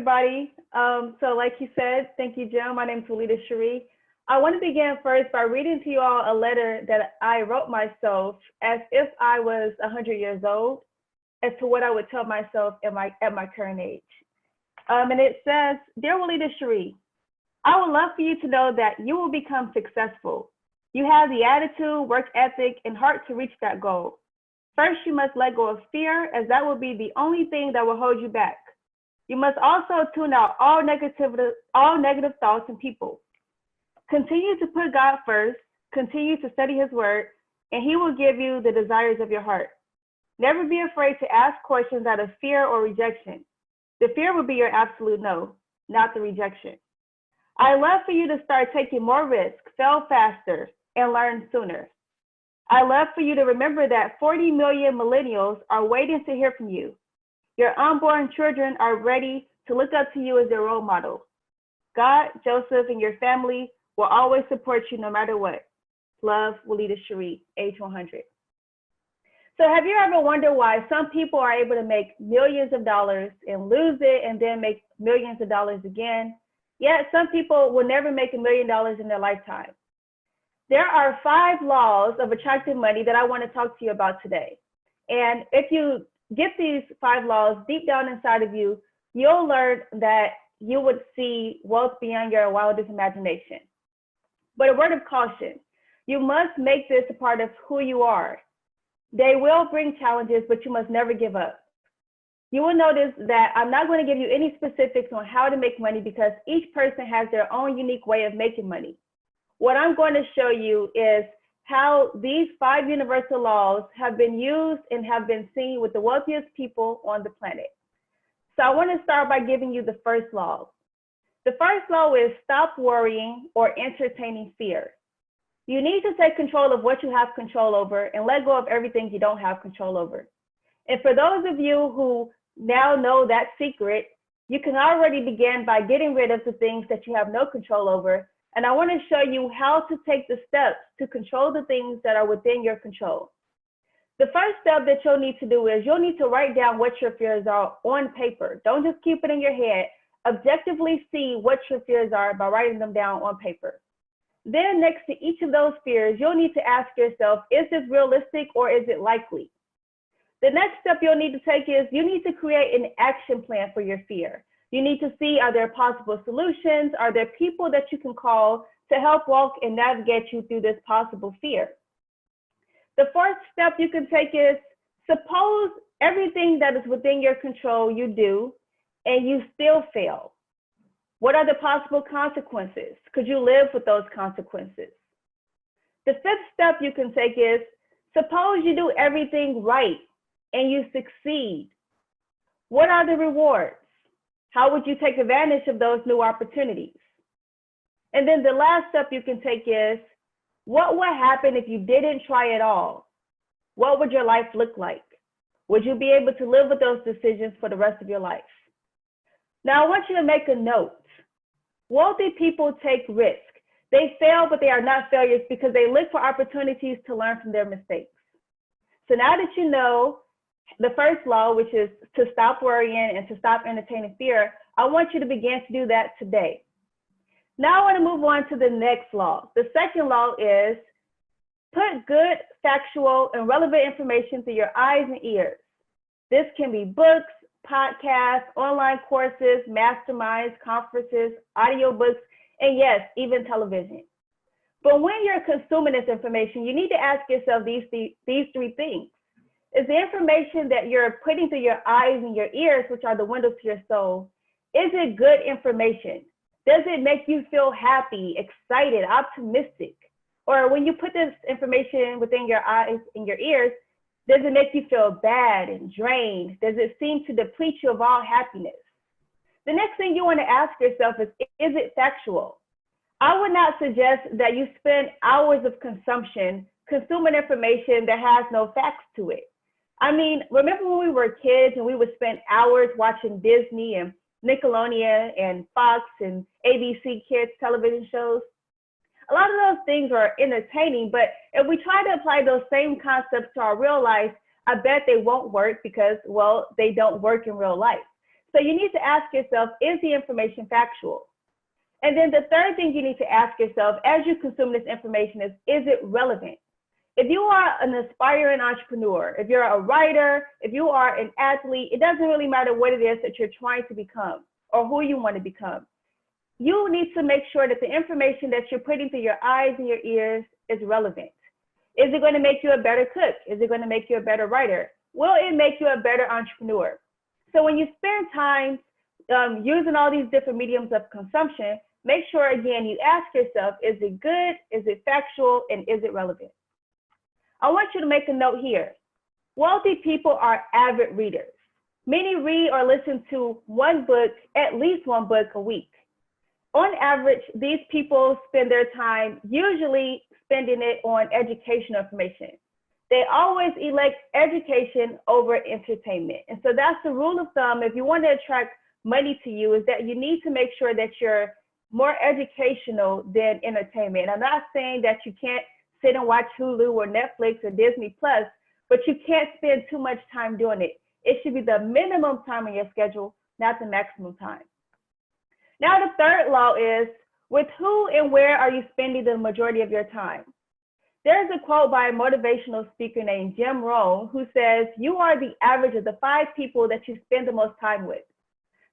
everybody. So like you said, thank you, Jim. My name is Willita Cherie. I want to begin first by reading to you all a letter that I wrote myself as if I was 100 years old, as to what I would tell myself at my current age. And it says, Dear Willita Cherie, I would love for you to know that you will become successful. You have the attitude, work ethic, and heart to reach that goal. First, you must let go of fear, as that will be the only thing that will hold you back. You must also tune out all negative thoughts and people. Continue to put God first, continue to study his word, and he will give you the desires of your heart. Never be afraid to ask questions out of fear or rejection. The fear will be your absolute no, not the rejection. I love for you to start taking more risks, fail faster, and learn sooner. I love for you to remember that 40 million millennials are waiting to hear from you. Your unborn children are ready to look up to you as their role model. God, Joseph, and your family will always support you no matter what. Love, Willita Cherie, age 100. So have you ever wondered why some people are able to make millions of dollars and lose it and then make millions of dollars again? Yet some people will never make $1 million in their lifetime. There are 5 laws of attracting money that I want to talk to you about today. And if you get these 5 laws deep down inside of you, you'll learn that you would see wealth beyond your wildest imagination. But a word of caution, you must make this a part of who you are. They will bring challenges, but you must never give up. You will notice that I'm not going to give you any specifics on how to make money because each person has their own unique way of making money. What I'm going to show you is how these 5 universal laws have been used and have been seen with the wealthiest people on the planet. So I want to start by giving you the first law. The first law is stop worrying or entertaining fear. You need to take control of what you have control over and let go of everything you don't have control over. And for those of you who now know that secret, you can already begin by getting rid of the things that you have no control over. And I want to show you how to take the steps to control the things that are within your control. The first step that you'll need to do is you'll need to write down what your fears are on paper. Don't just keep it in your head. Objectively see what your fears are by writing them down on paper. Then next to each of those fears, you'll need to ask yourself, is this realistic or is it likely? The next step you'll need to take is you need to create an action plan for your fear. You need to see, are there possible solutions? Are there people that you can call to help walk and navigate you through this possible fear? The fourth step you can take is suppose everything that is within your control you do and you still fail. What are the possible consequences? Could you live with those consequences? The fifth step you can take is suppose you do everything right and you succeed. What are the rewards? How would you take advantage of those new opportunities? And then the last step you can take is, what would happen if you didn't try at all? What would your life look like? Would you be able to live with those decisions for the rest of your life? Now, I want you to make a note. Wealthy people take risk. They fail, but they are not failures because they look for opportunities to learn from their mistakes. So now that you know the first law, which is to stop worrying and to stop entertaining fear, I want you to begin to do that today. Now I want to move on to the next law. The second law is put good, factual, and relevant information through your eyes and ears. This can be books, podcasts, online courses, masterminds, conferences, audiobooks, and yes, even television. But when you're consuming this information, you need to ask yourself these 3 things. Is the information that you're putting through your eyes and your ears, which are the windows to your soul, is it good information? Does it make you feel happy, excited, optimistic? Or when you put this information within your eyes and your ears, does it make you feel bad and drained? Does it seem to deplete you of all happiness? The next thing you want to ask yourself is it factual? I would not suggest that you spend hours of consumption consuming information that has no facts to it. I mean, remember when we were kids and we would spend hours watching Disney and Nickelodeon and Fox and ABC Kids television shows? A lot of those things are entertaining, but if we try to apply those same concepts to our real life, I bet they won't work because, well, they don't work in real life. So So you need to ask yourself, is the information factual? And then the third thing you need to ask yourself as you consume this information is it relevant? If you are an aspiring entrepreneur, if you're a writer, if you are an athlete, it doesn't really matter what it is that you're trying to become or who you want to become. You need to make sure that the information that you're putting through your eyes and your ears is relevant. Is it going to make you a better cook? Is it going to make you a better writer? Will it make you a better entrepreneur? So when you spend time using all these different mediums of consumption, make sure, again, you ask yourself, is it good? Is it factual? And is it relevant? I want you to make a note here. Wealthy people are avid readers. Many read or listen to at least one book a week. On average, these people spend their time usually spending it on educational information. They always elect education over entertainment. And so that's the rule of thumb. If you want to attract money to you, is that you need to make sure that you're more educational than entertainment. I'm not saying that you can't sit and watch Hulu or Netflix or Disney Plus, but you can't spend too much time doing it. It should be the minimum time on your schedule, not the maximum time. Now, the third law is, with who and where are you spending the majority of your time? There's a quote by a motivational speaker named Jim Rohn who says, you are the average of the 5 people that you spend the most time with.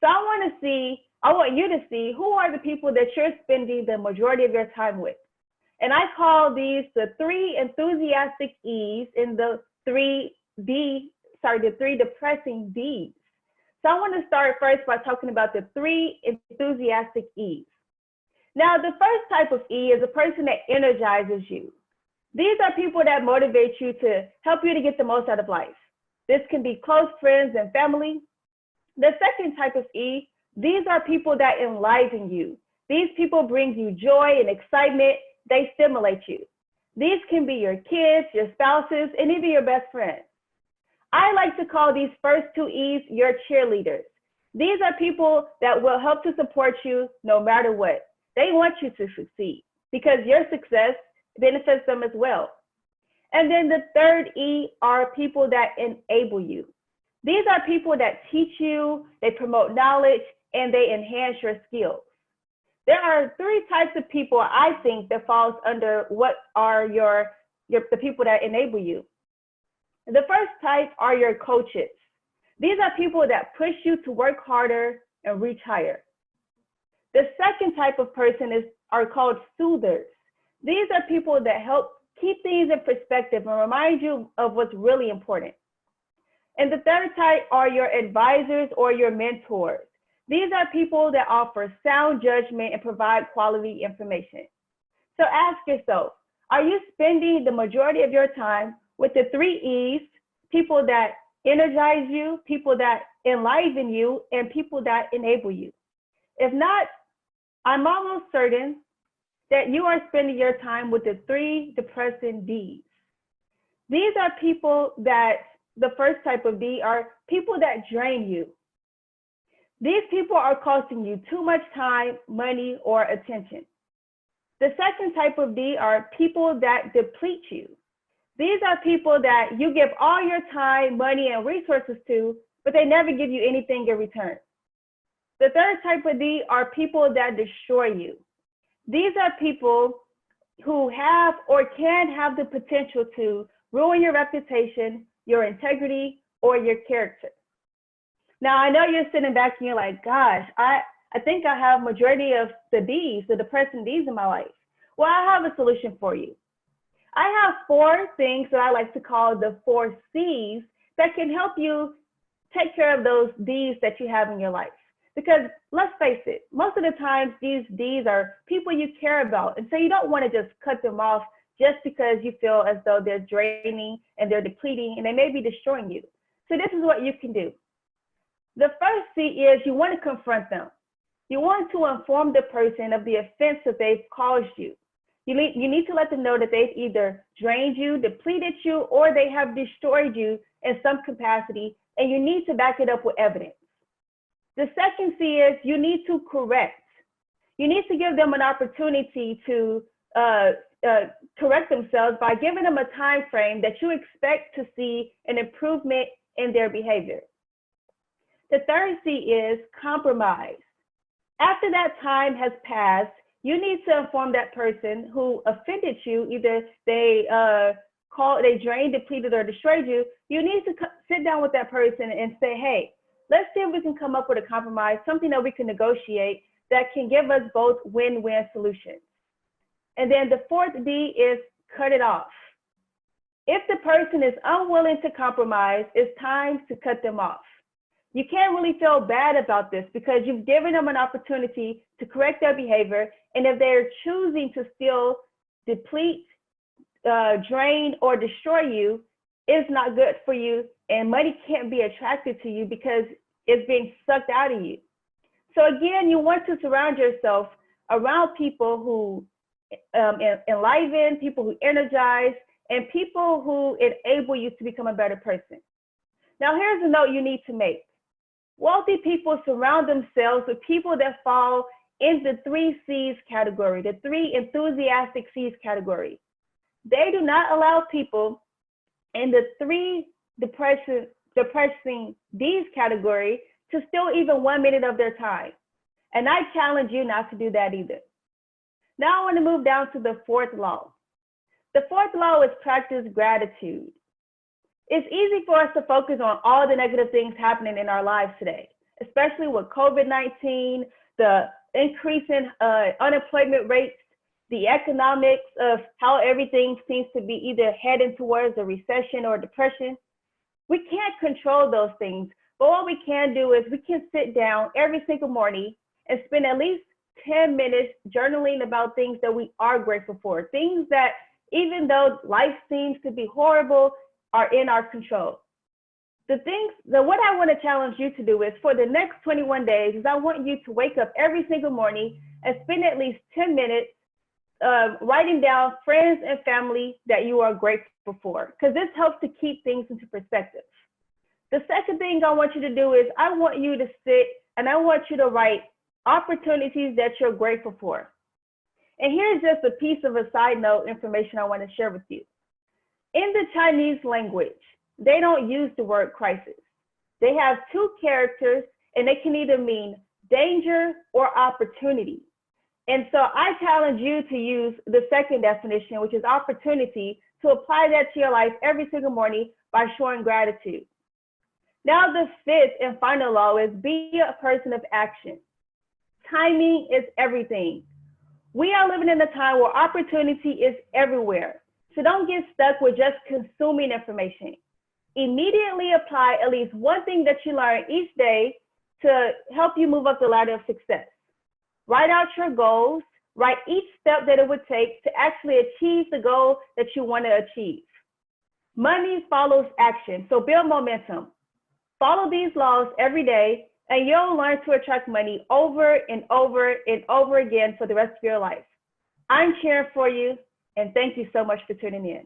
So I want you to see who are the people that you're spending the majority of your time with. And I call these the 3 enthusiastic E's and the 3 depressing D's. So I want to start first by talking about the 3 enthusiastic E's. Now, the first type of E is a person that energizes you. These are people that motivate you to help you to get the most out of life. This can be close friends and family. The second type of E, these are people that enliven you. These people bring you joy and excitement. They stimulate you. These can be your kids, your spouses, and even your best friends. I like to call these first 2 E's your cheerleaders. These are people that will help to support you no matter what. They want you to succeed because your success benefits them as well. And then the third E are people that enable you. These are people that teach you, they promote knowledge, and they enhance your skills. There are 3 types of people I think that falls under what are the people that enable you. The first type are your coaches. These are people that push you to work harder and reach higher. The second type of person are called soothers. These are people that help keep things in perspective and remind you of what's really important. And the third type are your advisors or your mentors. These are people that offer sound judgment and provide quality information. So ask yourself, are you spending the majority of your time with the 3 E's, people that energize you, people that enliven you, and people that enable you? If not, I'm almost certain that you are spending your time with the 3 depressing D's. These are people that, the first type of D are people that drain you. These people are costing you too much time, money, or attention. The second type of D are people that deplete you. These are people that you give all your time, money, and resources to, but they never give you anything in return. The third type of D are people that destroy you. These are people who have or can have the potential to ruin your reputation, your integrity, or your character. Now, I know you're sitting back and you're like, gosh, I think I have majority of the D's, the depressing D's in my life. Well, I have a solution for you. I have 4 things that I like to call the 4 C's that can help you take care of those D's that you have in your life. Because let's face it, most of the times these D's are people you care about. And so you don't want to just cut them off just because you feel as though they're draining and they're depleting and they may be destroying you. So this is what you can do. The first C is you want to confront them. You want to inform the person of the offense that they've caused you. You need to let them know that they've either drained you, depleted you, or they have destroyed you in some capacity, and you need to back it up with evidence. The second C is you need to correct. You need to give them an opportunity to correct themselves by giving them a time frame that you expect to see an improvement in their behavior. The third C is compromise. After that time has passed, you need to inform that person who offended you, either they drained, depleted, or destroyed you. You need to sit down with that person and say, hey, let's see if we can come up with a compromise, something that we can negotiate that can give us both win-win solutions. And then the fourth D is cut it off. If the person is unwilling to compromise, it's time to cut them off. You can't really feel bad about this because you've given them an opportunity to correct their behavior. And if they're choosing to still deplete, drain, or destroy you, it's not good for you. And money can't be attracted to you because it's being sucked out of you. So again, you want to surround yourself around people who enliven, people who energize, and people who enable you to become a better person. Now, here's a note you need to make. Wealthy people surround themselves with people that fall in the 3 C's category, the 3 enthusiastic C's category. They do not allow people in the 3 depressing D's category to steal even 1 minute of their time. And I challenge you not to do that either. Now I want to move down to the 4th law. The 4th law is practice gratitude. It's easy for us to focus on all the negative things happening in our lives today, especially with COVID-19, the increase in unemployment rates, the economics of how everything seems to be either heading towards a recession or depression. We can't control those things, but what we can do is we can sit down every single morning and spend at least 10 minutes journaling about things that we are grateful for, things that even though life seems to be horrible, are in our control. What I want to challenge you to do is for the next 21 days is I want you to wake up every single morning and spend at least 10 minutes writing down friends and family that you are grateful for, because this helps to keep things into perspective. The second thing I want you to do is I want you to sit and I want you to write opportunities that you're grateful for. And here's just a piece of a side note information I want to share with you. In the Chinese language, they don't use the word crisis. They have 2 characters and they can either mean danger or opportunity. And so I challenge you to use the second definition, which is opportunity, to apply that to your life every single morning by showing gratitude. Now, the 5th and final law is be a person of action. Timing is everything. We are living in a time where opportunity is everywhere. So don't get stuck with just consuming information. Immediately apply at least one thing that you learn each day to help you move up the ladder of success. Write out your goals, write each step that it would take to actually achieve the goal that you want to achieve. Money follows action, so build momentum. Follow these laws every day and you'll learn to attract money over and over and over again for the rest of your life. I'm cheering for you, and thank you so much for tuning in.